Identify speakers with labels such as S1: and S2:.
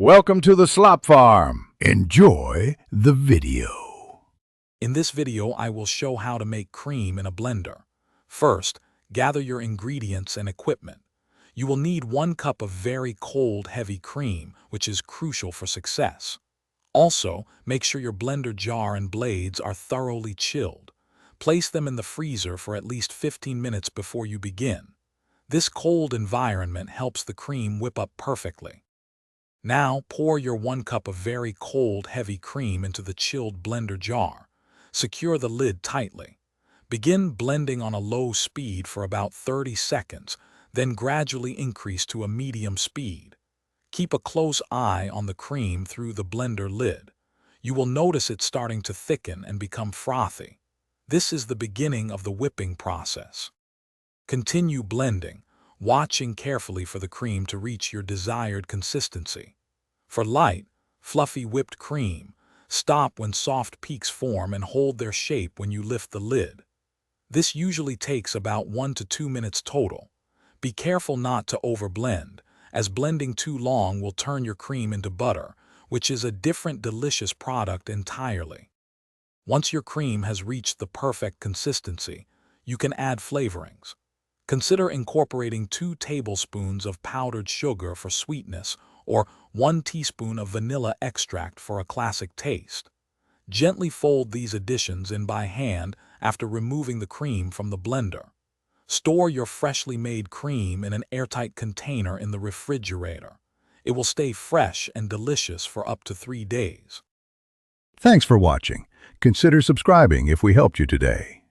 S1: Welcome to the Slop Farm. Enjoy the video.
S2: In this video, I will show how to make cream in a blender. First, gather your ingredients and equipment. You will need 1 cup of very cold, heavy cream, which is crucial for success. Also, make sure your blender jar and blades are thoroughly chilled. Place them in the freezer for at least 15 minutes before you begin. This cold environment helps the cream whip up perfectly. Now, pour your 1 cup of very cold, heavy cream into the chilled blender jar. Secure the lid tightly. Begin blending on a low speed for about 30 seconds, then gradually increase to a medium speed. Keep a close eye on the cream through the blender lid. You will notice it starting to thicken and become frothy. This is the beginning of the whipping process. Continue blending, watching carefully for the cream to reach your desired consistency. For light, fluffy whipped cream, stop when soft peaks form and hold their shape when you lift the lid. This usually takes about 1 to 2 minutes total. Be careful not to overblend, as blending too long will turn your cream into butter, which is a different delicious product entirely. Once your cream has reached the perfect consistency, you can add flavorings. Consider incorporating 2 tablespoons of powdered sugar for sweetness or 1 teaspoon of vanilla extract for a classic taste. Gently fold these additions in by hand after removing the cream from the blender. Store your freshly made cream in an airtight container in the refrigerator. It will stay fresh and delicious for up to 3 days.
S1: Thanks for watching. Consider subscribing if we helped you today.